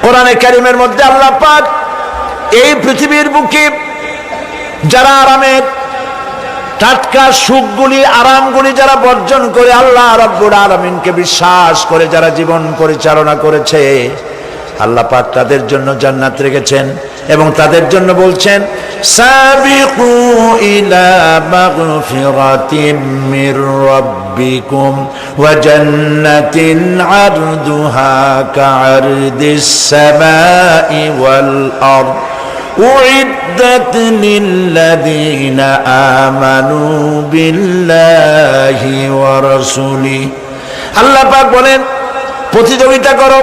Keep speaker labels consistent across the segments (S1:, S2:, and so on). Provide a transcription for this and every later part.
S1: কোরআনে কারীমের মধ্যে আল্লাহ পাক এই পৃথিবীর বুকে যারা আরামের টাটকা সুখগুলি আরামগুলি যারা বর্জন করে আল্লাহ রাব্বুল আলামিনকে বিশ্বাস করে যারা জীবন পরিচালনা করেছে, আল্লাহ পাক তাদের জন্য জান্নাত রেখেছেন এবং তাদের জন্য বলছেন সাবিকু ইলা মাগফিরাতিম মির রাব্বিকুম ওয়া জান্নাতিন আরদুহা কাআরদিস সামাই ওয়াল আরদ উইদ্দাত লিল্লাযীনা আমানু বিল্লাহি ওয়া রাসূলিহি। আল্লাহ পাক বলেন প্রতিযোগিতা করো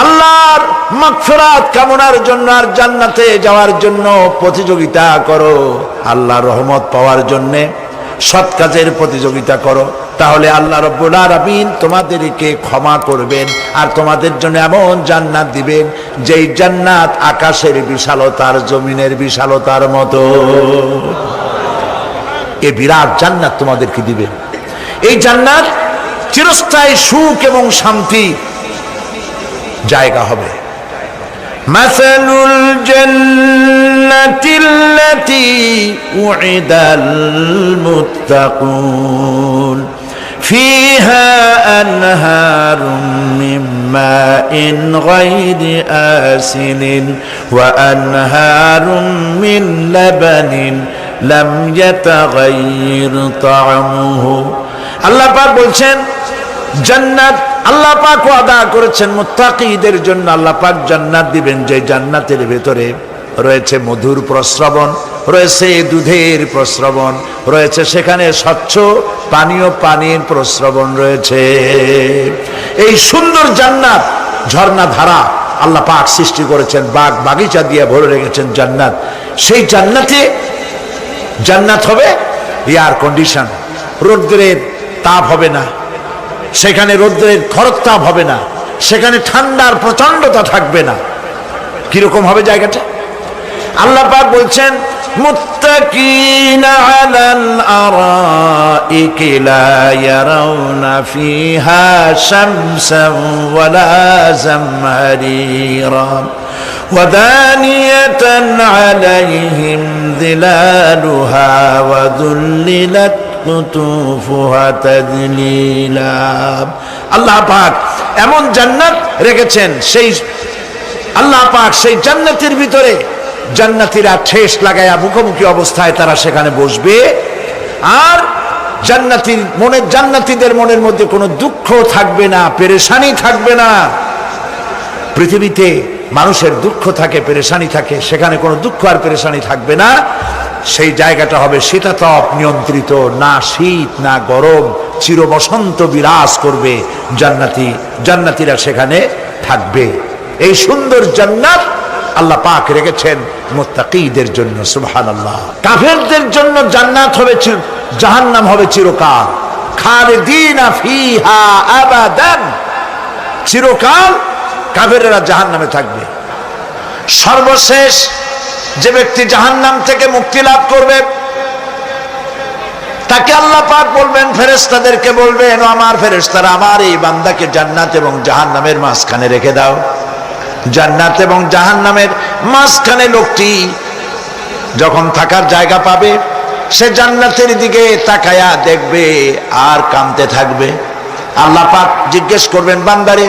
S1: আল্লাহর মাগফিরাত কামনার জন্য আর জান্নাতে যাওয়ার জন্য প্রতিযোগিতা করো, আল্লাহর রহমত পাওয়ার জন্য সৎ কাজের প্রতিযোগিতা করো, তাহলে আল্লাহ রাব্বুল আলামিন তোমাদেরকে ক্ষমা করবেন আর তোমাদের জন্য এমন জান্নাত দিবেন যেই জান্নাত আকাশের বিশালতার জমিনের বিশালতার মতো। এই বিরাট জান্নাত তোমাদেরকে দিবেন। এই জান্নাত চিরস্থায়ী সুখ এবং শান্তি জায়গা হবে। মাসালুল জান্নাতিল্লাতী উইদাল মুত্তাকুন ফিহা আনহারুম মিন মাইন গায়রি আসিনিন ওয়া আনহারুম মিন লাবানিন লাম ইয়াতাগায়্যার তা'আমুহু। আল্লাহ পাক বলছেন জান্নাত আল্লাহ পাক ওয়াদা করেছেন মুত্তাকীদের জন্য। আল্লাহ পাক জান্নাত দিবেন যে জান্নাতের ভেতরে রয়েছে মধুর প্রস্রবণ, রয়েছে দুধের প্রস্রবণ, রয়েছে সেখানে স্বচ্ছ পানির প্রস্রবণ রয়েছে। এই সুন্দর জান্নাত ঝর্ণা ধারা আল্লাহ পাক সৃষ্টি করেছেন, বাগ বাগিচা দিয়ে ভরে রেখেছেন জান্নাত। সেই জান্নাত হবে এয়ার কন্ডিশন, রৌদ্রের তাপ হবে না সেখানে, রৌদ্রের খরতাপ হবে না সেখানে, ঠান্ডার প্রচন্ডতা থাকবে না। কিরকম হবে জায়গাটা? আল্লাহ পাক বলছেন মুত্তাকিনা আলাল আরাইকি লা ইয়ারাউনা ফিহা শামসান ওয়ালা জামহারিরা ওয়া দানিয়াতান আলাইহিম যিলালুহা ওয়া যুল্লিলাত কুতুফুহা তাযলিলা। আল্লাহ পাক এমন জান্নাত রেখেছেন, সেই আল্লাহ পাক সেই জান্নাতের ভিতরে জান্নাতীরা ঠেস লাগায়া মুখোমুখি অবস্থায় তারা সেখানে বসবে, আর জান্নাতীদের মনের মধ্যে কোনো দুঃখ থাকবে না, পেরেশানি থাকবে না। পৃথিবীতে মানুষের দুঃখ থাকে, পেরেশানি থাকে, সেখানে কোনো দুঃখ আর পেরেশানি থাকবে না। সেই জায়গাটা হবে শীতাতপ নিয়ন্ত্রিত, না শীত না গরম, চির বসন্ত বিরাজ করবে। জান্নাতীরা সেখানে থাকবে। এই সুন্দর জান্নাত আল্লাহ পাক রেখেছেন মুত্তাকীদের জন্য। সুবহানাল্লাহ। কাফেরদের জন্য জান্নাত হবে, জাহান্নাম হবে চিরকাল। খালিদিনা ফিহা আবাদান, চিরকাল কাফেররা জাহান্নামে থাকবে। সর্বশেষ যে ব্যক্তি জাহান্নাম থেকে মুক্তি লাভ করবে তাকে আল্লাহ পাক বলবেন, ফেরেশতাদেরকে বলবেন, আমার ফেরেশতারা আমার এই বান্দাকে জান্নাত এবং জাহান্নামের মাঝখানে রেখে দাও। জান্নাত এবং জাহান্নামের মাঝখানে লোকটি যখন থাকার জায়গা পাবে সে জান্নাতের দিকে তাকায়া দেখবে আর কাঁদতে থাকবে। আল্লাহ পাক জিজ্ঞেস করবেন, বান্দারে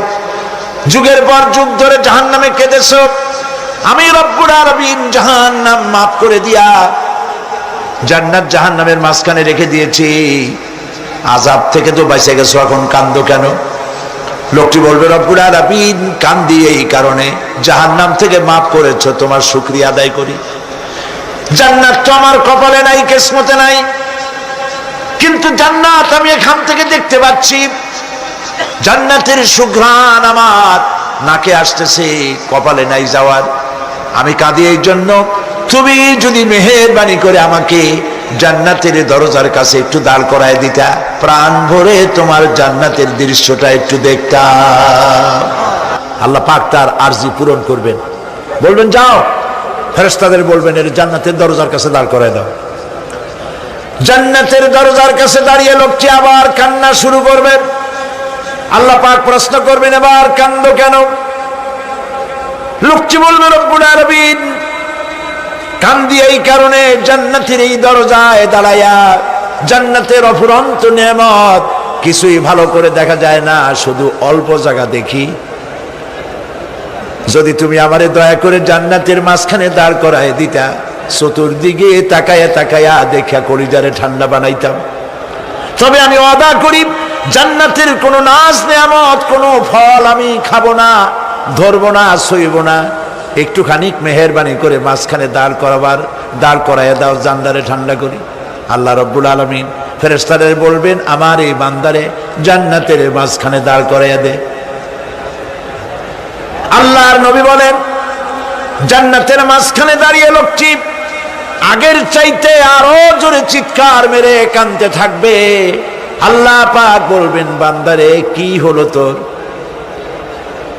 S1: যুগের পর যুগ ধরে জাহান্নামে কেঁদেছো, আমি রব্বুল আলামিন জাহান্নাম মাফ করে দিয়া জান্নাত জাহান্নামের মাঝখানে রেখে দিয়েছি, আযাব থেকে তো বেঁচে গেছো, এখন কান্দো কেন? লোকটি বলবে, রব্বুল আলামিন কান্দি এই কারণে, জাহান্নাম থেকে মাফ করেছো, তোমার শুকরিয়া আদায় করি। জান্নাত তো আমার কপালে নাই, কিসমতে নাই, কিন্তু জান্নাত আমি এখান থেকে দেখতে পাচ্ছি, জান্নাতের সুঘ্রাণ আমার নাকে আসতেছে, কপালে নাই যাওয়ার। আমি কাঁদি এই জন্য, তুমি যদি মেহেরবানি করে আমাকে জান্নাতের দরজার কাছে একটু দাঁড় করায় দিতা, প্রাণ ভরে তোমার জান্নাতের দৃশ্যটা একটু দেখতাম। আল্লাহ পাক তার আরজি পূরণ করবেন, বলবেন যাও, ফেরেশতাদের বলবেন এর জান্নাতের দরজার কাছে দাঁড় করায় দাও। জান্নাতের দরজার কাছে দাঁড়িয়ে লোকটি আবার কান্না শুরু করবে। আল্লাহ পাক প্রশ্ন করবেন, এবার কান্দো কেন? লোকটি বলবে রব্বুল আলামিন কান্দি এই কারণে জান্নাতের এই দরজায় দাঁড়ায়া, জান্নাতের অফুরন্ত নেয়ামত কিছুই ভালো করে দেখা যায় না, শুধু অল্প জায়গা দেখি। যদি তুমি আমারে দয়া করে জান্নাতের মাঝখানে দাঁড় করায় দিতা, চতুর্দিকে তাকায়া তাকায়া দেখা কলিজারে ঠান্ডা বানাইতাম। তবে আমি ওয়াদা করি জান্নাতের কোনো নাজ নেয়ামত, কোনো ফল আমি খাবো না, ধরবো না, সইব না। একটুখানি মেহেরবানি করে মাঝখানে দাঁড় করাইয়া দাও, জান্নারে ঠান্ডা করি। আল্লাহ রব্বুল আলামিন ফেরেশতাদের বলবেন আমার এই বান্দারে জান্নাতের মাঝখানে দাঁড় করাইয়া দে। আল্লাহর নবী বলেন জান্নাতের মাঝখানে দাঁড়িয়ে লোকটি আগের চাইতে আরো জোরে চিৎকার মেরে কাঁদতে থাকবে। আল্লাহ পাক বলবেন বান্দারে কি হলো তোর?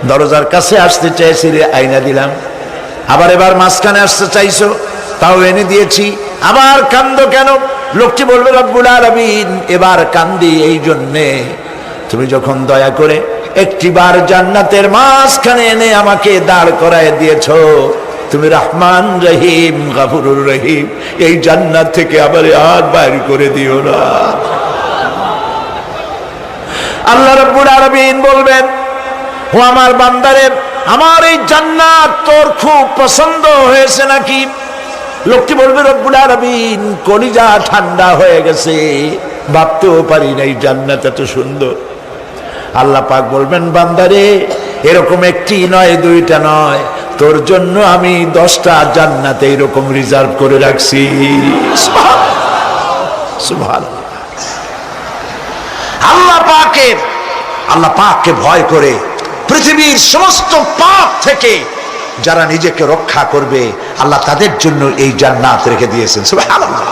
S1: দরজার কাছে আসতে চাইছিলে, আইনা দিলাম। আবার এবার মাঝখানে আসতে চাইছো, তাও এনে দিয়েছি। আবার কান্দো কেন? লোকটি বলবে রব্বুল আলামিন এবার কান্দি এই জন্যে তুমি যখন দয়া করে একটিবার জান্নাতের মাঝখানে এনে আমাকে দাঁড় করায় দিয়েছো, তুমি রহমান রহিম গফুরুর রহিম, এই জান্নাত থেকে আবার আর বাইর করে দিও না। আল্লাহ রাব্বুল আলামিন বলবেন ও আমার বান্দারে, আমার এই জান্নাত তোর খুব পছন্দ হয়েছে নাকি? লোকটি বলবে রব্বুল আলামিন কলিজা ঠান্ডা হয়ে গেছে, ভাবতেও পারি নাই জান্নাত এত সুন্দর। আল্লাহ পাক বলবেন বান্দারে এরকম একটি নয়, দুইটা নয়, তোর জন্য আমি 10টা জান্নাত এরকম রিজার্ভ করে রাখছি। সুবহানাল্লাহ। আল্লাহ পাককে ভয় করে পৃথিবীর সমস্ত পাপ থেকে যারা নিজেকে রক্ষা করবে আল্লাহ তাদের জন্য এই জান্নাত রেখে দিয়েছেন। সুবহানাল্লাহ।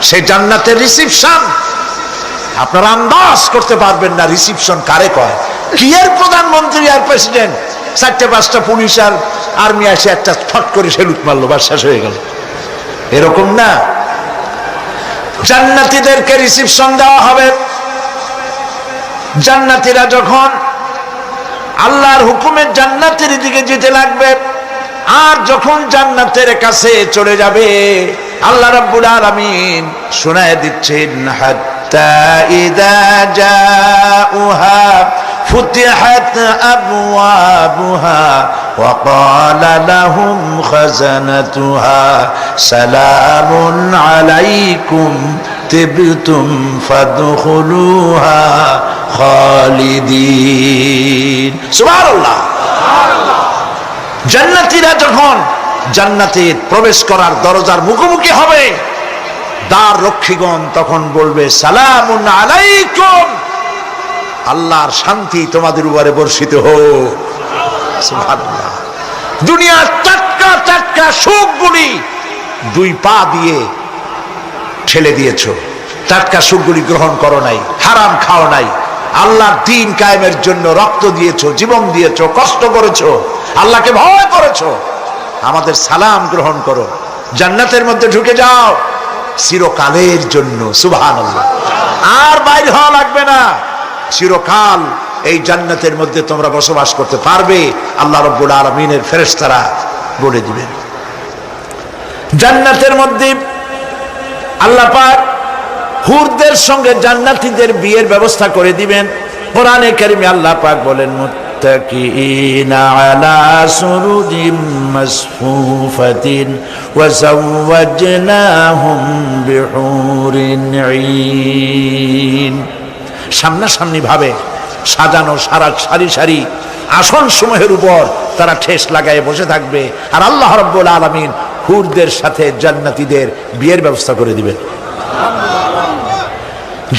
S1: সেই জান্নাতের রিসিপশন আপনারা আন্দাজ করতে পারবেন না। রিসিপশন কারে কয়? কি এর প্রধানমন্ত্রী আর প্রেসিডেন্ট, 4-5টা পুলিশ আর আর্মি আসে একটা ফট করে সেলুট মারলো, বাস শেষ হয়ে গেল, এরকম না। জান্নাতীদেরকে রিসিপশন দেওয়া হবে। জান্নাতীরা যখন আল্লাহর হুকুমে জান্নাতের দিকে যেতে লাগবে, আর যখন জান্নাতের কাছে চলে যাবে আল্লাহ রাব্বুল আলামিন শোনায় দিচ্ছেন হাত্তা ইযা জাউহা ফুতিহাত আবওয়াবুহা ওয়া ক্বালা লাহুম খাজানাতুহা সালামুন আলাইকুম তিবতুম ফাদখুলুহা খালিদিন। সুবহানাল্লাহ। জান্নাতীরা যখন জান্নাতে প্রবেশ করার দরজার মুখোমুখি হবে, দ্বার রক্ষীগণ তখন বলবে সালামুন আলাইকুম, আল্লাহর শান্তি তোমাদের উপরে বর্ষিত হোক। সুবহানাল্লাহ। দুনিয়ার টাটকা টাটকা সুখগুলি 2 পা দিয়ে ঠেলে দিয়েছো, টাটকা সুখগুলি গ্রহণ করো নাই, হারাম খাও নাই, আল্লাহর দ্বীন কায়েমের জন্য রক্ত দিয়েছো, জীবন দিয়েছো, কষ্ট করেছো, আল্লাহকে ভয় করেছো। আমাদের সালাম গ্রহণ করো, জান্নাতের মধ্যে ঢুকে যাও চিরকালের জন্য। সুবহানাল্লাহ। আর বাইর হওয়া লাগবে না, চিরকাল এই জান্নাতের মধ্যে তোমরা বসবাস করতে পারবে। আল্লাহ রাব্বুল আলামিনের ফেরেশতারা বলে দিবেন। জান্নাতের মধ্যে আল্লাহ পাক হুরদের সঙ্গে জান্নাতীদের বিয়ের ব্যবস্থা করে দিবেন। কোরআনে কারিমে আল্লাহ পাক বলেন মুত্তাকিনা আলা সুরুজিম মাসফুফাতিন ওয়া যাওয়াজনাহুম বিহুরিন ঈন। সামনাসামনি ভাবে সাজানো সারি সারি আসন সমূহের উপর তারা ঠেস লাগায় বসে থাকবে, আর আল্লাহ রাব্বুল আলামিন হুরদের সাথে জান্নাতীদের বিয়ের ব্যবস্থা করে দিবেন।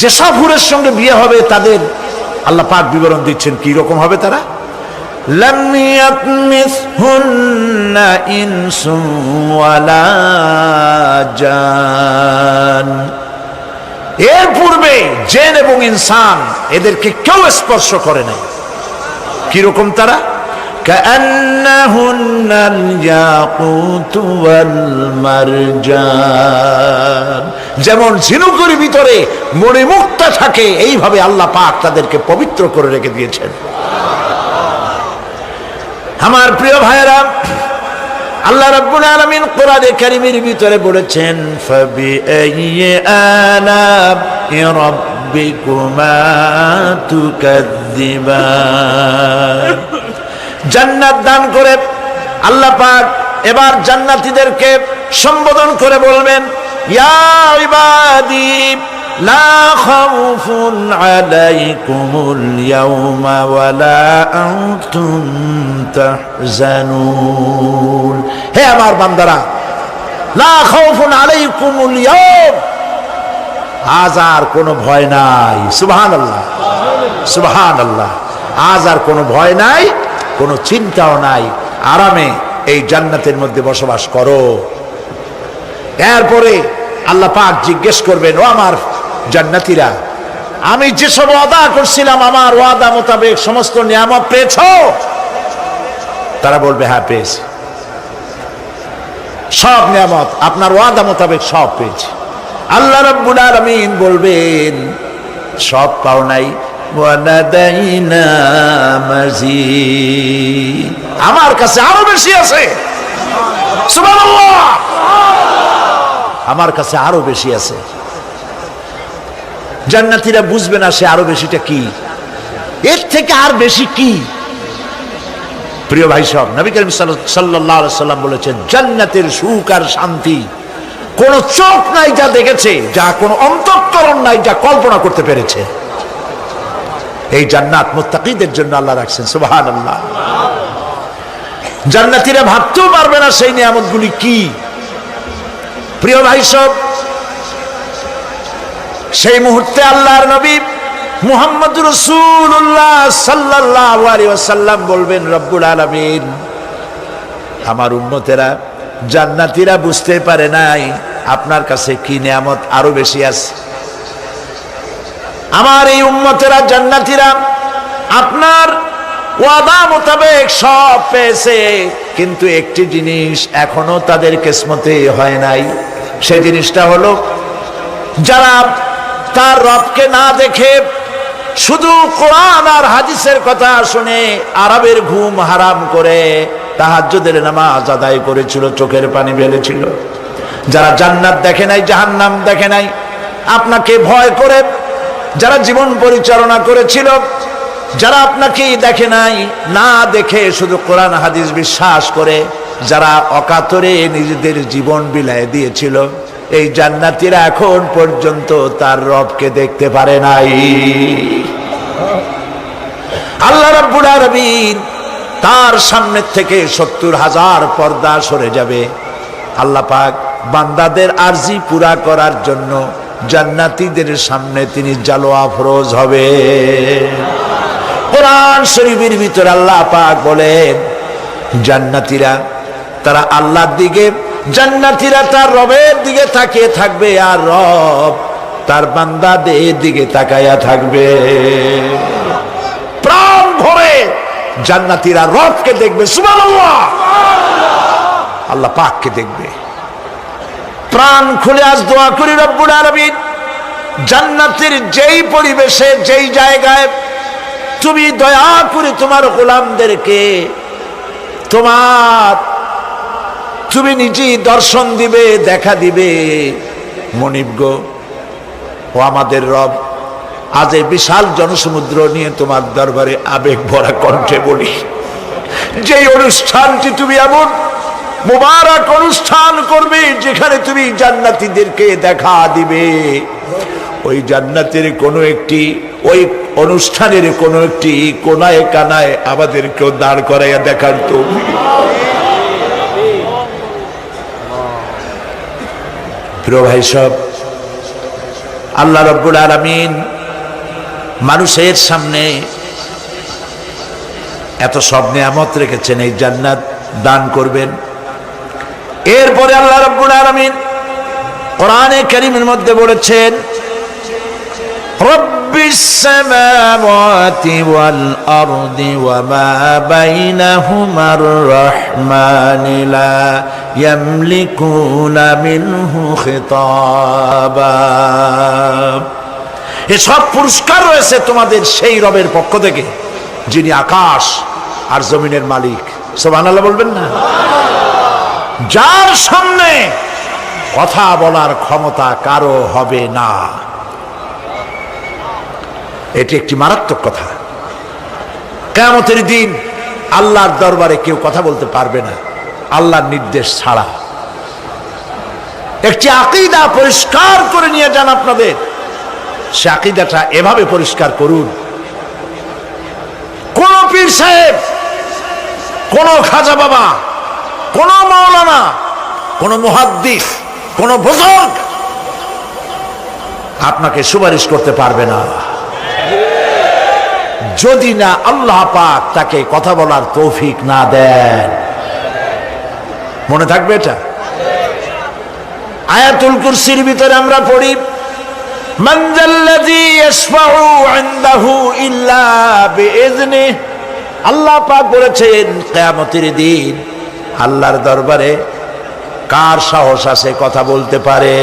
S1: যেসব হুরের সঙ্গে বিয়ে হবে তাদের আল্লাহ পাক বিবরণ দিচ্ছেন কি রকম হবে তারা। লাম ইয়াতমিসহুন্না ইনসুন ওয়ালা জান, এর পূর্বে জিন এবং ইনসান এদেরকে কেউ স্পর্শ করে নাই। কি রকম তারা? কান্নাহুন্নাল ইয়াকুতু ওয়াল মারজান, যেমন ঝিনুকের ভিতরে মণিমুক্তা থাকে এইভাবে আল্লাহ পাক তাদেরকে পবিত্র করে রেখে দিয়েছেন। আমার প্রিয় ভাইরা, আল্লাহ রাব্বুল আলামিন কোরআনে কারীমের ভিতরে বলেছেন, ফাবিআইয়ি আলা'i রাব্বিকুমা তুকাযযিবান। জান্নাত দান করে আল্লাহ পাক এবার জান্নাতীদেরকে সম্বোধন করে বলবেন, ইয়া ইবাদি লা খাউফুন আলাইকুমুল ইয়াওমা ওয়ালা আনতুম তাহজানুন। হে আমার বান্দারা, লা খাউফুন আলাইকুমুল ইয়াওম, আজ আর কোনো ভয় নাই। সুবহানাল্লাহ, সুবহানাল্লাহ। আজ আর কোনো ভয় নাই, কোনো চিন্তাও নাই, আরামে এই জান্নাতের মধ্যে বসবাস করো। এরপরে আল্লাহ পাক জিজ্ঞেস করবেন, ও আমার জান্নাতীরা, আমি যেসব ওয়াদা করছিলাম আমার ওয়াদা মোতাবেক সমস্ত নিয়ামত পেয়েছো? তারা বলবে, হ্যাঁ পেয়েছি, সব নিয়ামত আপনার ওয়াদা মোতাবেক সব পেয়েছি। আল্লাহ রাব্বুল আলামিন বলবেন, সব পাও নাই, ওয়ালাদাইনা মাজিদ, আমার কাছে আরো বেশি আছে। সুবহানাল্লাহ, আমার কাছে আরো বেশি আছে। জান্নাতীরা বুঝবে না সে আরো বেশিটা কি, এর থেকে আর বেশি কি। প্রিয় ভাই সব, নবী করিম সাল্লাল্লাহু আলাইহি সাল্লাম বলেছেন, জান্নাতের সুখ আর শান্তি কোন চোখ নাই যা দেখেছে, যা কোন অন্তঃকরণ নাই যা কল্পনা করতে পেরেছে। এই জান্নাত মুত্তাকিদের জন্য আল্লাহ রাখছেন। সুবহানাল্লাহ। জান্নাতীরা ভাবতেও পারবে না সেই নিয়ামতগুলি কি। প্রিয় ভাই সব, সেই মুহূর্তে আল্লাহর নবী মুহাম্মদুর রাসূলুল্লাহ সাল্লাল্লাহু আলাইহি ওয়াসাল্লাম বলবেন, রব্বুল আলামিন, আমার উম্মতেরা জান্নাতীরা বুঝতে পারে নাই আপনার কাছে কি নিয়ামত আরো বেশি আছে। আমার এই উম্মতেরা জান্নাতীরা আপনার ওয়াদা মোতাবেক সব পেয়েছে, কিন্তু একটি জিনিস এখনো তাদের কিসমতে হয় নাই। সেই জিনিসটা হলো, যারা তার রবকে না দেখে শুধু কোরআন আর হাদিসের কথা শুনে আরবের ঘুম হারাম করে তাহাজ্জুদের নামাজ আদায় করেছিল, চোখের পানি ফেলেছিল, যারা জান্নাত দেখে নাই, জাহান্নাম দেখে নাই, আপনাকে ভয় করে যারা জীবন পরিচালনা করেছিল, যারা আপনাকে দেখে নাই, না দেখে শুধু কোরআন হাদিস বিশ্বাস করে যারা অকাতরে নিজেদের জীবন বিলায় দিয়েছিল, এই জান্নাতীরা এখন পর্যন্ত তার রবকে দেখতে পারে নাই। আল্লাহ রাব্বুল আলামিন তার সামনে থেকে ৭০,০০০ পর্দা সরে যাবে। আল্লাহ পাক বান্দাদের আরজি পুরা করার জন্য জান্নাতীদের সামনে তিনি জালোয়া ফরোজ হবে। কোরআন শরীফের ভিতরে আল্লাহ পাক বলেন, জান্নাতীরা তারা আল্লাহর দিকে, জান্নাতীরা তার রবের দিকে তাকিয়ে থাকবে, আর রব তার বান্দাদের দিকে তাকায়া থাকবে। প্রাণ ভরে জান্নাতীরা রবকে দেখবে। সুবহানাল্লাহ, আল্লাহ পাককে দেখবে। প্রাণ খুলে আজ দোয়া করি, রব্বুল আলামিন, জান্নাতের যেই পরিবেশে, যেই জায়গায় তুমি দয়া করে তোমার গোলামদেরকে তুমি নিজেই দর্শন দিবে, দেখা দিবে। মনিব গো, ও আমাদের রব, আজ এই বিশাল জনসমুদ্র নিয়ে তোমার দরবারে আবেগ ভরা কণ্ঠে বলি, যেই অনুষ্ঠানটি তুমি এমন মুবারক অনুষ্ঠান করবে যেখানে তুমি জান্নাতীদেরকে দেখা দিবে, ওই জান্নাতের কোনো একটি, ওই অনুষ্ঠানের কোনো একটি কোনায় কানায় আমাদেরকেও দাঁড় করাইয়া দেখার তো। প্রিয় ভাই সব, আল্লাহ রাব্বুল আলামিন মানুষের সামনে এত সব নিয়ামত রেখেছেন, এই জান্নাত দান করবেন। এরপরে আল্লাহ রাব্বুল আলামিন কোরআনে কারীমের মধ্যে বলেছেন, রব্বিস সামাওয়াতি ওয়াল আরদি ওয়া মা বাইনাহুমার রাহমানি লা ইয়ামলিকুনা মিনহু খিতাবা। এসব পুরস্কার রয়েছে তোমাদের সেই রবের পক্ষ থেকে যিনি আকাশ আর জমিনের মালিক। সুবহানাল্লাহ বলবেন না? যার সামনে কথা বলার ক্ষমতা কারো হবে না, এটি একটি মারাত্মক কথা। কিয়ামতের দিন আল্লাহর দরবারে কেউ কথা বলতে পারবে না আল্লাহর নির্দেশ ছাড়া। একটি আকীদা পরিষ্কার করে নিয়ে যান আপনাদের, সে আকীদাটা এভাবে পরিষ্কার করুন, কোন পীর সাহেব, কোন খাজা বাবা, কোন মাওলানা, কোন মুহাদ্দিস, কোন বুজুর্গ আপনাকে সুপারিশ করতে পারবে না যদি না আল্লাহ পাক তাকে কথা বলার তৌফিক না দেন। মনে থাকবে এটা। আয়াতুল কুরসির ভিতরে আমরা পড়ি, মান যাল্লাযী ইয়াশফাউ ইনদাহু ইল্লা বিইযনিহি। আল্লাহ পাক বলেছেন কিয়ামতের দিন আল্লাহর দরবারে কার সাহস আছে কথা বলতে পারে?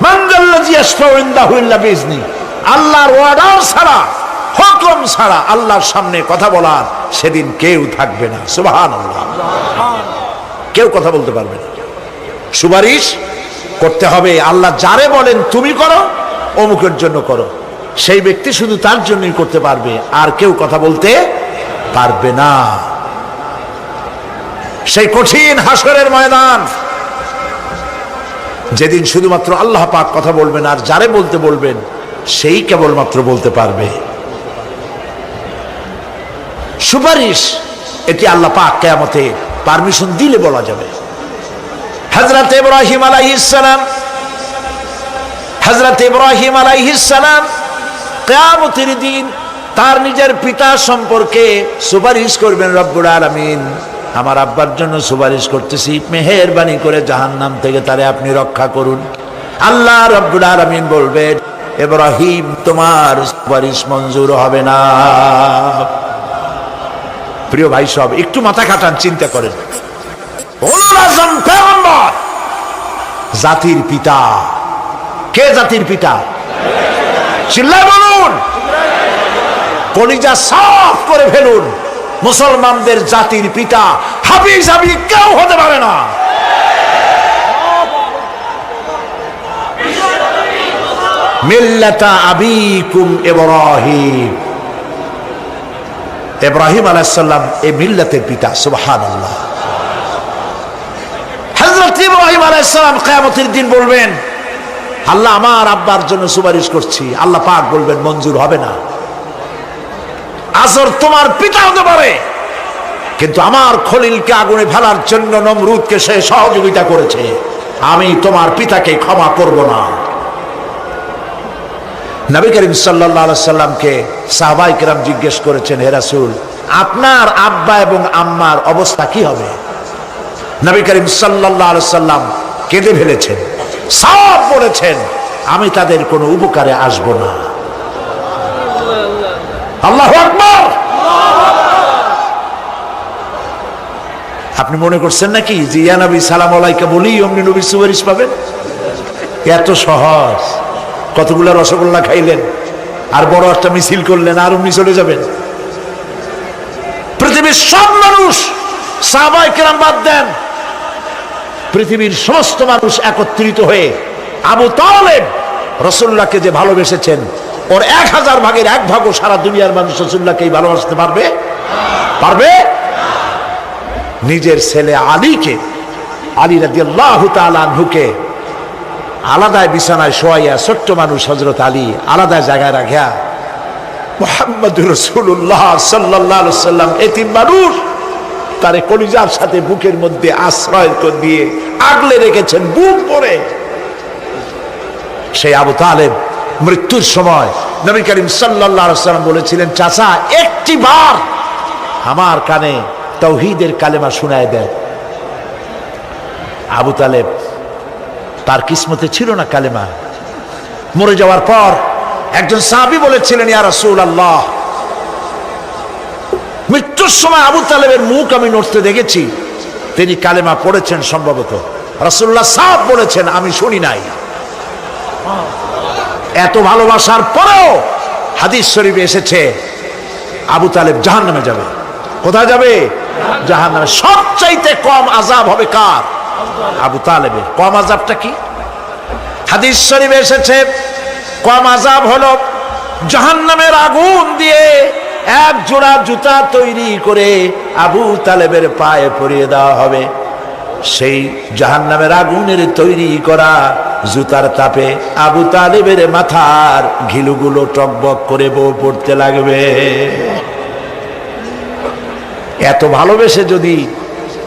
S1: মান যাল্লাযী ইয়াশফাউ ইনদাহু ইল্লা বিইযনিহি। আল্লাহর অর্ডার ছাড়া, হুকুম ছাড়া আল্লাহর সামনে কথা বলার সেদিন কেউ থাকবে না। সুবহানাল্লাহ। কেউ কথা বলতে পারবে না। সুপারিশ করতে হবে আল্লাহ যারে বলেন তুমি করো, অমুকের জন্য করো, সেই ব্যক্তি শুধু তার জন্যই করতে পারবে, আর কেউ কথা বলতে পারবে না। সেই কঠিন হাসরের ময়দান, যেদিন শুধুমাত্র আল্লাহ পাক কথা বলবেন, আর যারে বলতে বলবেন সেই কেবলমাত্র বলতে পারবে। সুপারিশ এটি আল্লাহ পাক কিয়ামতে পারমিশন দিলে বলা যাবে। হযরত ইব্রাহিম আলাইহিস সালাম কিয়ামতের দিন তার নিজের পিতা সম্পর্কে সুপারিশ করবেন। রব্বুল আলামিন, আমার আব্বার জন্য সুপারিশ করতেছি, মেহেরবানি করে জাহান্নাম থেকে তারে আপনি রক্ষা করুন। আল্লাহ রব্বুল আলামিন বলবেন, ইব্রাহিম তোমার সুপারিশ মঞ্জুর হবে না। প্রিয় ভাই সব, একটু মাথা খাটান, চিন্তা করেন। উলুল আযম পয়গম্বর, জাতির পিতা। কে জাতির পিতা? চিল্লায় বলুন, কলিজা সাফ করে ফেলুন। মুসলমানদের জাতির পিতা হাফিজ আবি কেউ হতে পারে না। মিল্লাতা আবিকুম ইব্রাহিম। ইব্রাহিম আলাইহিস সালাম এই মিল্লাতের পিতা। সুবহানাল্লাহ। হযরত ইব্রাহিম আলাইহিস সালাম কিয়ামতের দিন বলবেন, আল্লাহ আমার আব্বার জন্য সুপারিশ করছি। আল্লাহ পাক বলবেন মঞ্জুর হবে না। আজর তোমার পিতা হতে পারে, কিন্তু আমার খলিলকে আগুনে ফেলার জন্য নমরুদকে সে সহযোগিতা করেছে, আমি তোমার পিতাকে ক্ষমা করব না। নবী করিম সাল্লাল্লাহু আলাইহি সাল্লামকে সাহাবায়ে কেরাম জিজ্ঞেস করেছেন, হে রাসূল, আপনার আব্বা এবং আম্মার অবস্থা কি হবে? নবী করিম সাল্লাল্লাহু আলাইহি সাল্লাম কেঁদে ফেলেছেন, সব বলেছেন, আমি তাদের কোনো উপকারে আসব না। আল্লাহু আকবার। আপনি মনে করছেন নাকি যে ইয়া নবী সালাম আলাইকা বলি অমনি নবী সুপারিশ পাবেন? এত সহজ। কতগুলো রসগোল্লা খাইলেন আর বড় একটা মিছিল করলেন আর অমনি চলে যাবেন? পৃথিবীর সব মানুষ, সাহাবায়ে কেরাম বাদ দেন, পৃথিবীর সমস্ত মানুষ একত্রিত হয়ে আবু তালেব রাসূলুল্লাহকে যে ভালোবেসেছেন, ওর 1000 ভাগের 1 ভাগও সারা দুনিয়ার মানুষ রাসূলুল্লাহকেই ভালোবাসতে পারবে? পারবে? নিজের ছেলে আলীকে, আলী রাদিয়াল্লাহু তাআলা আনহুকে আলাদা বিছানায় শোয়াইয়া, ছোট্ট মানুষ হযরত আলী আলাদা জায়গায় রাখিয়া, মুহাম্মদুর রাসূলুল্লাহ সাল্লাল্লাহু আলাইহি ওয়াসাল্লাম এতিম মানুষ, তারে কলিজার সাথে বুকের মধ্যে আশ্রয় দিয়ে আগলে রেখেছেন বুক ভরে। সেই আবু তালেব মৃত্যুর সময় নবী করিম সাল্লাল্লাহু আলাইহি ওয়াসাল্লাম বলেছিলেন, চাচা একটি বার আমার কানে তাওহীদের কালেমা শোনায় দেন। আবু তালেব, তার কিসমতে ছিল না কালেমা। মরে যাওয়ার পর একজন সাহাবী বলেছিলেন, ইয়া রাসূলুল্লাহ, মৃত্যুর সময় আবু তালেবের মুখ আমি নড়তে দেখেছি, তিনি কালেমা পড়েছেন সম্ভবত। রাসূলুল্লাহ সাহেব বলেছেন, আমি শুনি নাই। এত ভালোবাসার পরেও হাদিস শরীফে এসেছে আবু তালেব জাহান্নামে যাবে। কোথায় যাবে? জাহান্নামে। সবচাইতে কম আযাব হবে কার? আবু তালেবের। কম আযাবটা কি? হাদিস শরীফে এসেছে কম আযাব হলো জাহান্নামের আগুন দিয়ে এক জোড়া জুতা তৈরি করে আবু তালেবের পায়ে পরিয়ে দেওয়া হবে। সেই জাহান্নামের আগুনের তৈরি করা জুতার তাপে আবু তালেবের মাথার ঘিলুগুলো টকবক করে বউ পড়তে লাগবে। এত ভালোবেসে যদি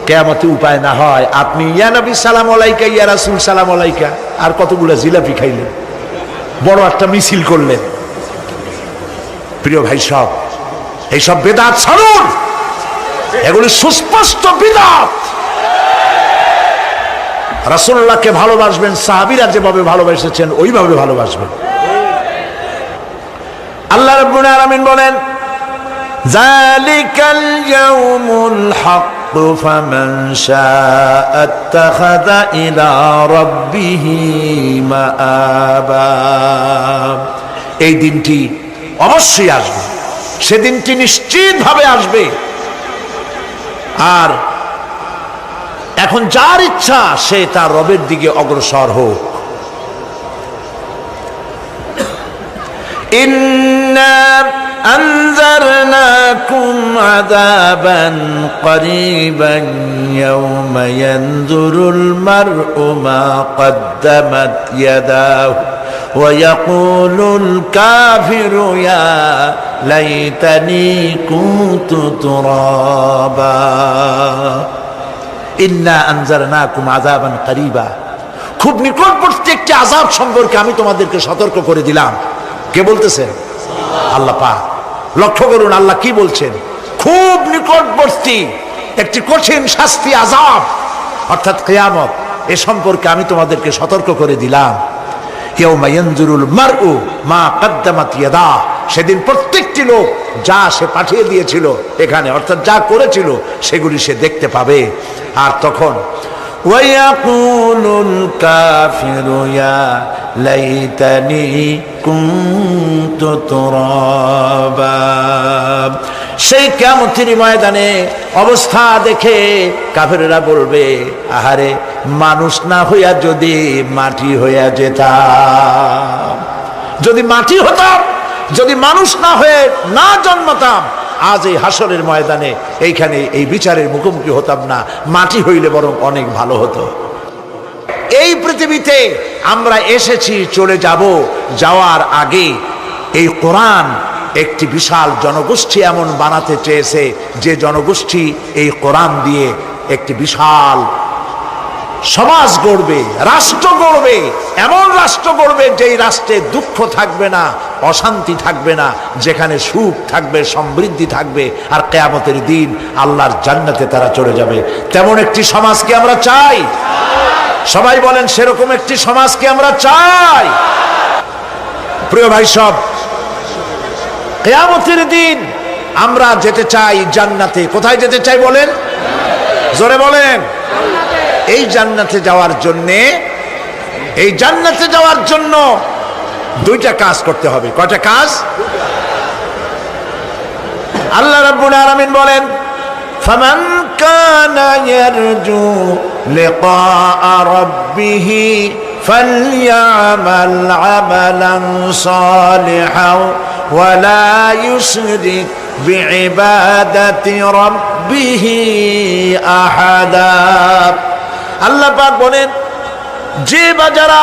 S1: কিয়ামতে উপায় না হয়, আপনি ইয়া নবী সালাম আলাইকা, ইয়া রাসূল সালাম আলাইকা, আর কতগুলো জিলাপি খাইলেন, বড় একটা মিছিল করলেন। প্রিয় ভাই সব, এইসব বেদাত ছাড়ুন, এগুলি সুস্পষ্ট বিদআত। রাসূলুল্লাহকে ভালোবাসবেন, সাহাবীরা যেভাবে ভালোবেসেছেন ওইভাবে ভালোবাসবেন। আল্লাহ রাব্বুল আলামিন বলেন, যালিকাল ইয়াউমুল হক ফামান শাআ আত্তাখাযা ইলা রাব্বিহি মাআবা। এই দিনটি অবশ্যই আসবে, সেদিনটি নিশ্চিতভাবে আসবে। আর এখন যার ইচ্ছা সে তার রবের দিকে অগ্রসর হোক। ইন্না আনজারনাকুম আযাবান করিবান ইয়াওমা ইয়ানজুরুল মার'উ মা কদ্দামাত ইয়াদাহু ওয়া ইয়াকুলুল কাফিরু ইয়া লাইতানি কুনতু তুরাবা। ইন্না আনজারনাকুম আযাবান করিবা, খুব নিকটবর্তী একটি আযাব সম্পর্কে আমি তোমাদেরকে সতর্ক করে দিলাম। কে বলতেছেন? আল্লাহ পাক। লক্ষ্য করুন আল্লাহ কি বলছেন, খুব নিকটবর্তী একটি কঠিন শাস্তি, আযাব অর্থাৎ কিয়ামত, এ সম্পর্কে আমি তোমাদেরকে সতর্ক করে দিলাম। ইয়াউমা ইয়ানজুরুল মার'উ মা কদ্দামাত ইয়াদা, সেদিন প্রত্যেকটি লোক যা সে পাঠিয়ে দিয়েছিল এখানে, অর্থাৎ যা করেছিল সেগুলি সে দেখতে পাবে। আর তখন ওয়ায়াকুলুল কাফিরু ইয়া লাইতানি কুনতু তুরাবা। সেই কিয়ামতের ময়দানে অবস্থা দেখে কাফেররা বলবে, আহারে মানুষ না হইয়া যদি মাটি হইয়া যেতাম, যদি মাটি হতাম, যদি মানুষ না হয়ে না জন্মতাম, আজ এই হাসরের ময়দানে এইখানে এই বিচারের মুখোমুখি হতাম না, মাটি হইলে বরং অনেক ভালো হতো। এই পৃথিবীতে আমরা এসেছি, চলে যাব, যাওয়ার আগে এই কোরআন একটি বিশাল জনগোষ্ঠী এমন বানাতে চেয়েছে যে জনগোষ্ঠী এই কোরআন দিয়ে একটি বিশাল সমাজ গড়বে, রাষ্ট্র গড়বে, এমন রাষ্ট্র গড়বে যেই রাষ্ট্রে দুঃখ থাকবে না, অশান্তি থাকবে না, যেখানে সুখ থাকবে, সমৃদ্ধি থাকবে, আর কিয়ামতের দিন আল্লাহর জান্নাতে তারা চলে যাবে। তেমন একটি সমাজকে আমরা চাই। সবাই বলেন, সেরকম একটি সমাজকে আমরা চাই। প্রিয় ভাই সব, কিয়ামতের দিন আমরা যেতে চাই জান্নাতে। কোথায় যেতে চাই বলেন? জোরে বলেন। এই জান্নাতে যাওয়ার জন্যে, এই জান্নাতে যাওয়ার জন্য দুইটা কাজ করতে হবে। কয়টা কাজ? আল্লাহ রাব্বুল আলামিন বলেন, ফামান কানা ইয়ারজু লিকাআ রাব্বিহি ফালইয়ামাল আমালান সালিহান ওয়া লা ইউশরিক বিইবাদাতি রাব্বিহি আহাদা। আল্লাহ পাক বলেন, যে বা যারা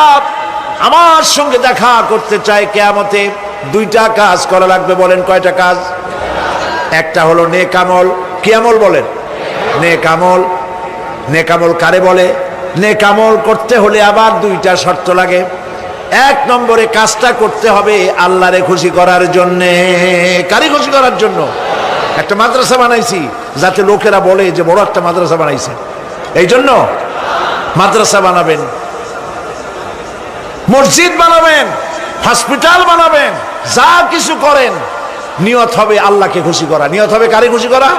S1: আমার সঙ্গে দেখা করতে চায় কিয়ামতে, দুইটা কাজ করা লাগবে। বলেন কয়টা কাজ? একটা হলো নেক আমল। কি আমল বলেন? নেক আমল। নেক আমল কারে বলে? নেক আমল করতে হলে আবার দুইটা শর্ত লাগে। এক নম্বরে কাজটা করতে হবে আল্লাহরে খুশি করার জন্যে। কারে খুশি করার জন্য? একটা মাদ্রাসা বানাইছি যাতে লোকেরা বলে যে বড় একটা মাদ্রাসা বানাইছে, এই জন্য মাদ্রাসা বানাবেন, মসজিদ বানাবেন, হসপিটাল বানাবেন, যা কিছু করেন নিয়ত হবে আল্লাহকে খুশি করা। নিয়ত হবে কারে খুশি করা?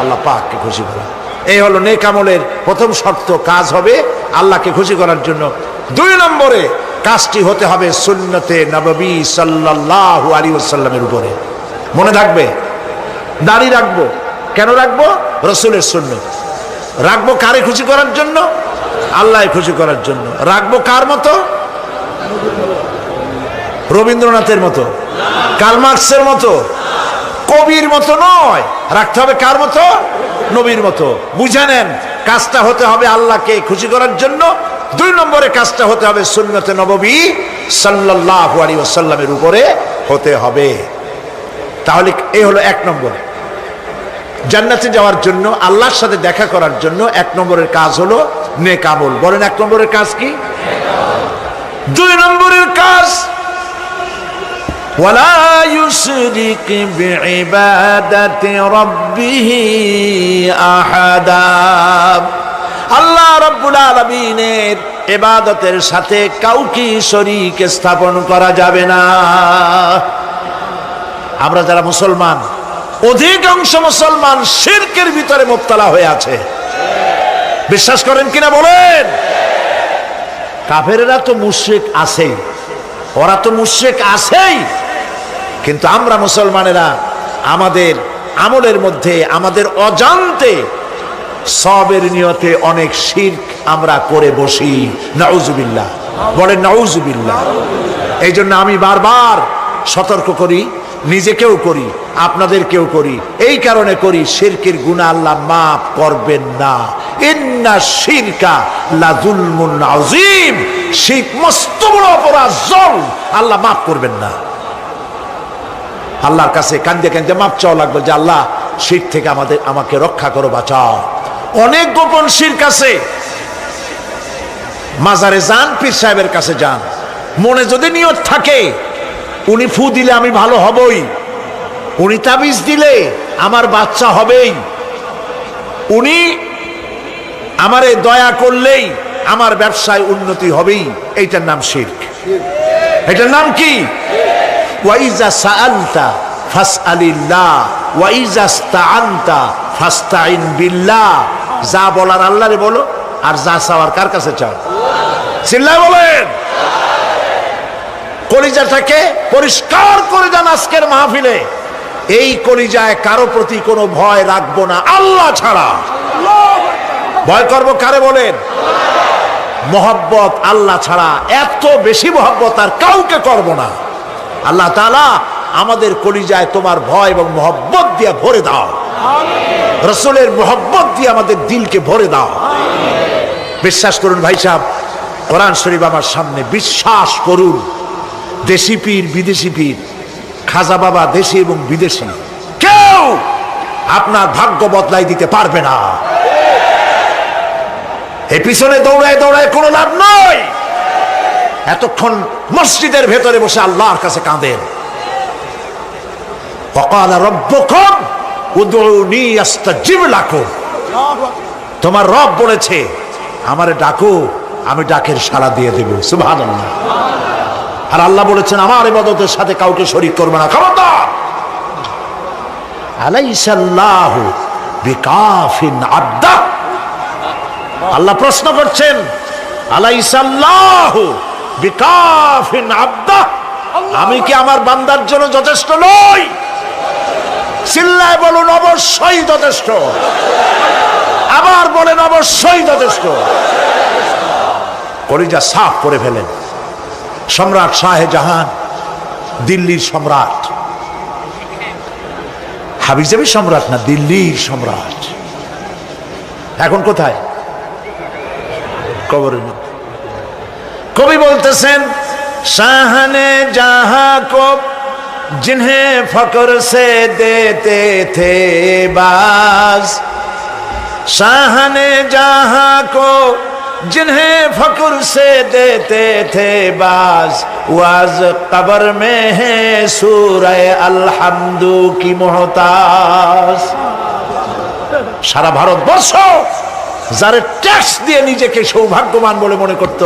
S1: আল্লাহ পাককে খুশি করা। এই হলো নেক আমলের প্রথম শর্ত, কাজ হবে আল্লাহকে খুশি করার জন্য। দুই নম্বরে কাজটি হতে হবে সুন্নতে নববী সাল্লাল্লাহু আলাইহি ওয়াসাল্লামের উপরে। মনে থাকবে, দাড়ি রাখবো কেন রাখবো? রাসূলের সুন্নাত। রাখবো কারে খুশি করার জন্য? আল্লাহ খুশি করার জন্য। রাখবো কার মতো? রবীন্দ্রনাথের মতো, কার্ল মার্কসের মতো, কবির মতো নয়। রাখতে হবে কার মতো? নবীর মতো। বুঝে নেন, কাজটা হতে হবে আল্লাহকে খুশি করার জন্য। 2 নম্বরে কাজটা হতে হবে সুন্নতে নববী সাল্লাল্লাহু আলাইহি ওয়াসাল্লামের উপরে হতে হবে। তাহলে এই হলো 1 নম্বর। জান্নাতে যাওয়ার জন্য, আল্লাহর সাথে দেখা করার জন্য 1 নম্বরের কাজ হলো নেক আমল। বলেন 1 নম্বরের কাজ কি? 2 নম্বরের কাজ ওয়ালা ইউশরিক বিইবাদাতি রাব্বিহি আহাদা। আল্লাহ রাব্বুল আলামিনের ইবাদতের সাথে কাউকে শরীক স্থাপন করা যাবে না। আমরা যারা মুসলমান, অধিকাংশ মুসলমান শিরকের ভিতরে মুবতালা হয়ে আছে। বিশ্বাস করেন কিনা বলেন? কাফেররা তো মুশরিক আছেই, ওরা তো মুশরিক আছেই, কিন্তু আমরা মুসলমানেরা আমাদের আমলের মধ্যে, আমাদের অজান্তে সবের নিয়তে অনেক শিরক আমরা করে বসি। নাউজুবিল্লাহ। বলেন নাউজুবিল্লাহ। এই জন্য আমি বারবার সতর্ক করি, নিজেকেও করি, আপনাদেরকেও করি। এই কারণে করি, শিরকের গুনাহ আল্লাহ মাফ করবেন না। ইন্না শিরকা লাযুলমুন আযীম। শিরক মস্ত বড় অপরাধ, জুলম, আল্লাহ মাফ করবেন না। আল্লাহর কাছে কান্দে কান্দে মাপ চাওয়া লাগবে যে আল্লাহ শিরক থেকে আমাকে রক্ষা করো, বাঁচাও। অনেক গোপন শিরক আছে। মাজারে যান, পীর সাহেবের কাছে যান, মনে যদি নিয়ত থাকে উনি ফু দিলে আমি ভালো হবই, উনি তাবিজ দিলে আমার বাচ্চা হবেই, উনি আমারে দয়া করলেই আমার ব্যবসায় উন্নতি হবেই, এইটার নাম শিরক। এটার নাম কি? ওয়াইজা সাআলতা ফাসআলিল্লাহ ওয়াইজা ইসতাআনতা ফাসতাইন বিল্লাহ। যা বলার আল্লাহরে বলো, আর যা চাওয়ার কার কাছে চাও? চিল্লায় বলেন। কলিজাটাকে পরিষ্কার করে যান আজকের মাহফিলে। এই কলিজায় কারো প্রতি কোনো ভয় রাখবো না আল্লাহ ছাড়া। ভয় করবো কারে বলেন? মহব্বত আল্লাহ ছাড়া, এত বেশি মহব্বত আর কাউকে করব না। আল্লাহ তাআলা আমাদের কলিজায় তোমার ভয় এবং মহব্বত দিয়ে ভরে দাও। রাসূলের মহব্বত দিয়ে আমাদের দিলকে ভরে দাও। বিশ্বাস করুন ভাই সাহেব, কোরআন শরীফ আমার সামনে, বিশ্বাস করুন, দেশি পীর বিদেশি পীর, খাজা বাবা দেশি এবং বিদেশি, কেউ আপনার ভাগ্য বদলাই দিতে পারবে না। এই পিছনে দৌড়ায় দৌড়ায় কোনো লাভ নয়। এতক্ষণ মসজিদের ভেতরে বসে আল্লাহর কাছে কাঁদেন। ওয়াকালা রাব্বুকুম উদউনি আস্তাজিব লাকুম। তোমার রব বলেছে আমারে ডাকো, আমি ডাকের সাড়া দিয়ে দেব। সুবহানাল্লাহ। আর আল্লাহ বলেছেন আমার ইবাদতের সাথে কাউকে শরীক করবে না। খবরদার। আলাইসাল্লাহু বিকাফিন আবদা। আল্লাহ প্রশ্ন করছেন, আলাইসাল্লাহু বিকাফিন আবদা, আমি কি আমার বান্দার জন্য যথেষ্ট নই? চিল্লায় বলুন অবশ্যই যথেষ্ট। আবার বলেন অবশ্যই যথেষ্ট। কলিজা সাফ করে ফেলেন। সম্রাট শাহজাহান, দিল্লির সম্রাট, হাবিজাবি সম্রাট না, দিল্লির সম্রাট। এখন কোথায়? কবরের মধ্যে। কবি বলতেছেন, শাহনে জাহাं को जिन्हें फक्र से देते थे बाज, शाहने जहां को जिन्हें फक्र से देते थे बाज, वाज कब्र में है सूरह अलहम्दु की मोहताज। সারা ভারতবর্ষ যারা ট্যাক্স দিয়ে নিজেকে সৌভাগ্যবান বলে মনে করত,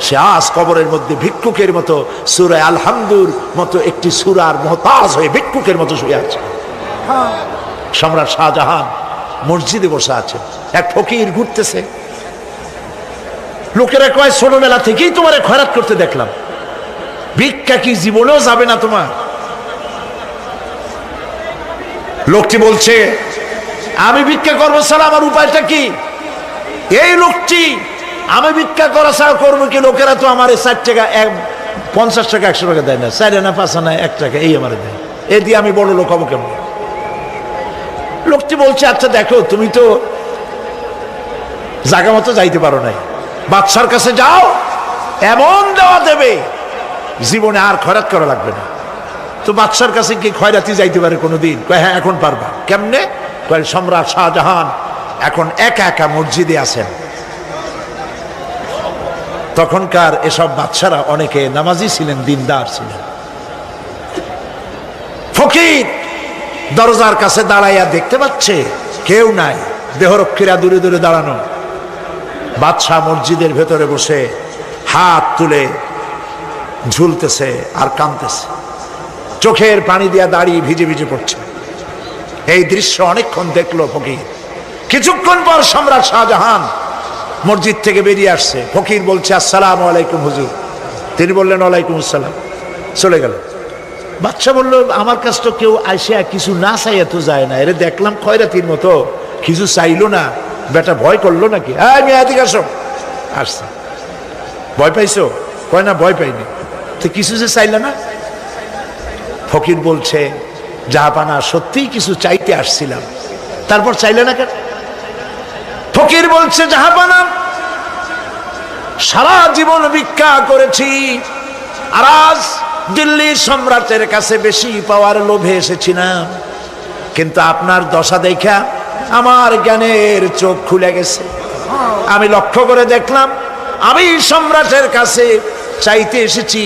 S1: সে আজ কবরের মধ্যে ভিক্ষুকের মতো সূরা আলহামদুর মতো একটি সূরার মুহতাজ হয়ে ভিক্ষুকের মতো শুয়ে আছে। সম্রাট শাহজাহান মসজিদে বসে আছে, এক ফকির ঘুরতেছে। লোকেরা কয় ছোটবেলা থেকেই তোমারে খয়রাত করতে দেখলাম, ভিক্ষা কি জীবনেও যাবে না তোমার? লোকটি বলছে, আমি ভিক্ষা করবো ছাড়া আমার উপায়টা কি? এই লোকটি আমি ভিক্ষা করা ছাড়া করবো কি? লোকেরা তো আমার 60 টাকা 50 টাকা 100 টাকা দেয় না, 4 আনা 5 আনা 1 টাকা এই আমার দেয়, এ দিয়ে আমি বড় লোক হবো কেমন? লোকটি বলছে আচ্ছা দেখো তুমি তো জায়গা মতো যাইতে পারো নাই, বাদশার কাছে যাও, এমন দেওয়া দেবে জীবনে আর খয়রাত করা লাগবে না। তো বাদশার কাছে কি খয়রাতি যাইতে পারে কোনোদিন? কয় হ্যাঁ এখন পারবা। কেমনে? কয় সম্রাট শাহজাহান এখন একা একা মসজিদে আছেন। তখনকার এসব বাদশারা অনেকে নামাজি ছিলেন, দিনদার ছিলেন। ফকির দরজার কাছে দাঁড়াইয়া দেখতে পাচ্ছে কেউ নাই, দেহরক্ষীরা দূরে দূরে দাঁড়ানো। বাদশাহ মসজিদের ভেতরে বসে হাত তুলে ঝুলতেছে আর কাঁদতেছে, চোখের পানি দিয়া দাঁড়িয়ে ভিজে ভিজে পড়ছে। এই দৃশ্য অনেকক্ষণ দেখলো ফকির। কিছুক্ষণ পর সম্রাট শাহজাহান মসজিদ থেকে বেরিয়ে আসছে। ফকির বলছে আসসালামু আলাইকুম হুজুর। তিনি বললেন ওয়ালাইকুম আসসালাম, চলে গেল। বাদশা বলল আমার কাছে তো কেউ আইসা কিছু না চাইয়া তো যায় না, এরে দেখলাম খয়রাতির মতো কিছু চাইলো না, বেটা ভয় করলো নাকি? আমি এদিকে আসো। আসছে। ভয় পাইছো? কয় না ভয় পাইনি। তো কিছু যে চাইলে না? ফকির বলছে জাহাপানা সত্যিই কিছু চাইতে আসছিলাম, তারপর চাইলে না কেন? ফকির বলছে জাহাপানা সারা জীবন ভিক্ষা করেছি, আর আজ দিল্লির সম্রাটের কাছে বেশি পাওয়ার লোভে এসেছিলাম, কিন্তু আপনার দশা দেখা আমার জ্ঞানের চোখ খুলে গেছে। আমি লক্ষ্য করে দেখলাম আমি সম্রাটের কাছে চাইতে এসেছি,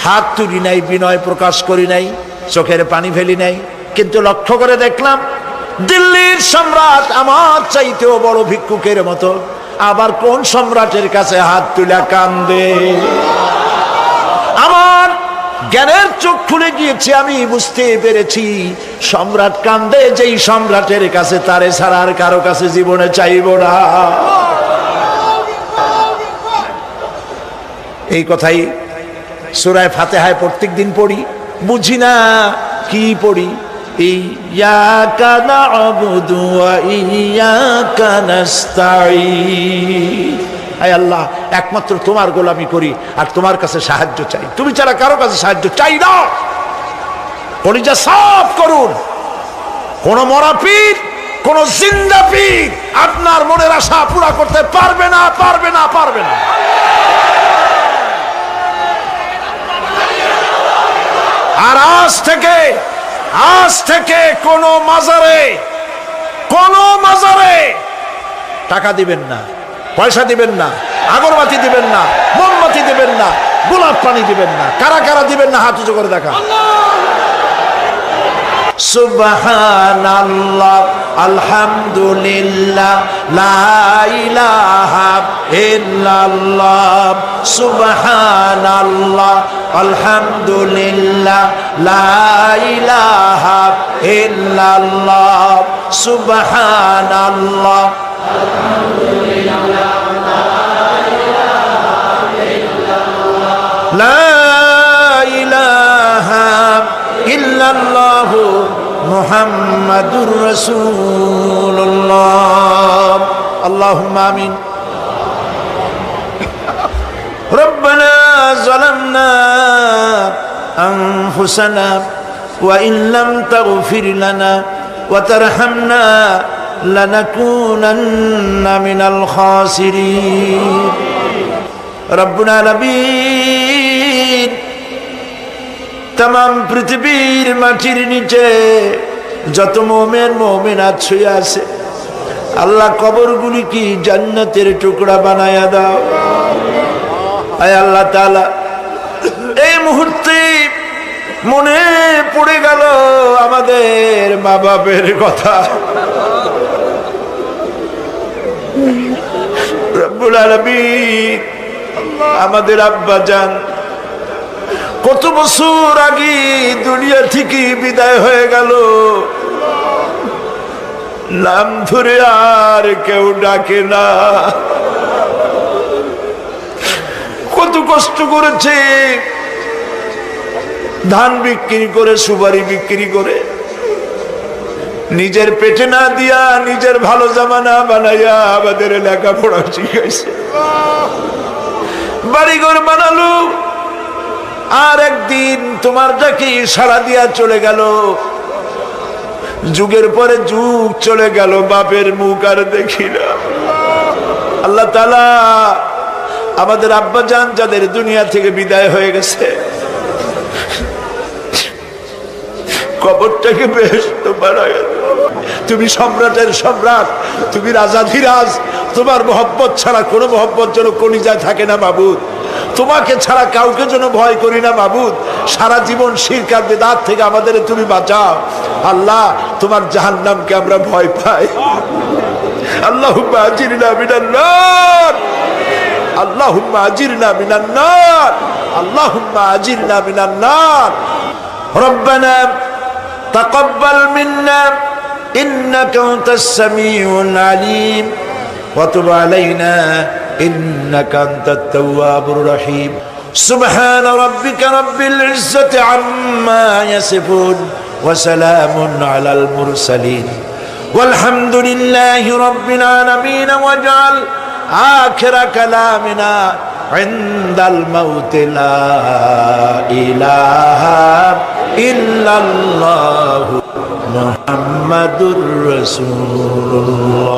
S1: হাত তুলি নাই, বিনয় প্রকাশ করি নাই, চোখের পানি ফেলি নাই, কিন্তু লক্ষ্য করে দেখলাম দিল্লির সম্রাট আমার চাইতেও বড় ভিক্ষুকের মতো। আবার কোন সম্রাটের কাছে হাত তুলে কান্দে? আমার জ্ঞানের চোখ খুলে গিয়েছে, আমি বুঝতে পেরেছি সম্রাট কান্দে যেই সম্রাটের কাছে, তারে ছাড়া আর কারো কাছে জীবনে চাইব না। এই কথাই সূরা ফাতিহায় প্রত্যেক দিন পড়ি, বুঝি না কি পড়ি। ইয়াকা না'বুদু ওয়া ইয়াকা নাস্তাঈন। আয় আল্লাহ, একমাত্র তোমার গোলামি করি আর তোমার কাছে সাহায্য চাই, তুমি ছাড়া কারো কাছে সাহায্য চাই না। কলিজা সাফ করুন। কোন মরা পীর, কোন জিন্দা পীর আপনার মনের আশা পুরা করতে পারবে না, পারবে না, পারবে না। আর আজ থেকে কোন মাজারে টাকা দিবেন না, পয়সা দিবেন না, আগরবাতি দিবেন না, মোমবাতি দিবেন না, গোলাপ পানি দিবেন না। কারা কারা দিবেন না হাত উঁচু করে দেখা। সুবহানাল্লাহ, আলহামদুলিল্লাহ, লা ইলাহা ইল্লাল্লাহ। সুবহানাল্লাহ, আলহামদুলিল্লাহ, লা ইলাহা ইল্লাল্লাহ। সুবহানাল্লাহ, লা ইলাহা ইল্লাল্লাহ, মুহাম্মাদুর রাসূলুল্লাহ। আল্লাহুম্মা আমিন। রব্বানা যালামনা আনফুসানা ওয়া ইন লাম তাগফির লানা ওয়া তারহামনা লানাকুনান্না মিনাল খাসিরিন। রব্বুল আলামিন, তাম পৃথিবীর মাটির নিচে যত মুমিন মুমিনাত শুয়ে আছে, আল্লাহ কবরগুলি কি জান্নাতের টুকরা বানায়া দাও। আয় আল্লাহ তাআলা, এই মুহূর্তে মনে পড়ে গেল আমাদের মা বাপের কথা। রব্বুল আলামিন, আমাদের আব্বা জান কত বছর আগে দুনিয়া থেকে বিদায় হয়ে গেল, নাম ধরে আর কেউ ডাকে না। কত কষ্ট করেছে, ধান বিক্রি করে, সুপারি বিক্রি করে নিজের পেটে না দিয়া নিজের ভালো জামা না বানাইয়া আমাদের লেখাপড়া শিখাইছে, বাড়িঘর বানালো, আর একদিন তোমার ডাকে সাড়া দিয়া চলে গেল। যুগের পরে যুগ চলে গেল, বাপের মুখ আর দেখি না। আল্লাহ তাআলা আমাদের আব্বাজান যাদের দুনিয়া থেকে বিদায় হয়ে গেছে, কবরটাকে বেহেশত বানায়া দাও। তুমি সম্রাটের সম্রাট, তুমি রাজাধিরাজ, তোমার মহব্বত ছাড়া কোনো মহব্বত যেন কলিজায় থাকে না মাবুদ। তোমাকে ছাড়া কাউকে যেন ভয় করি না মাবুদ। সারা জীবন শিরক আর বিদআত থেকে আমাদের তুমি বাঁচাও আল্লাহ। তোমার জাহান্নামকে আমরা ভয় পাই। আল্লাহুম্মা আজিরনা মিনান নার, আল্লাহুম্মা আজিরনা মিনান নার, আল্লাহুম্মা আজিরনা মিনান নার। রব্বানা তাকাব্বাল মিন্না ইন্নাকা আনতাস সামিউল আলিম ওয়া তুব আলাইনা ইন্নাকা আনতাত তাওয়াবুর রহিম। সুবহানা রাব্বিকা রাব্বিল ইজ্জাতি আম্মা ইয়াসিফুন ওয়া সালামুন আলাল মুরসালিন ওয়ালহামদুলিল্লাহি রাব্বিল আলামিন। ওয়াজআল আখিরা কালামিনা ইনদাল মাউত লা ইলাহা ইল্লাল্লাহু মুহাম্মাদুর রাসূলুল্লাহ।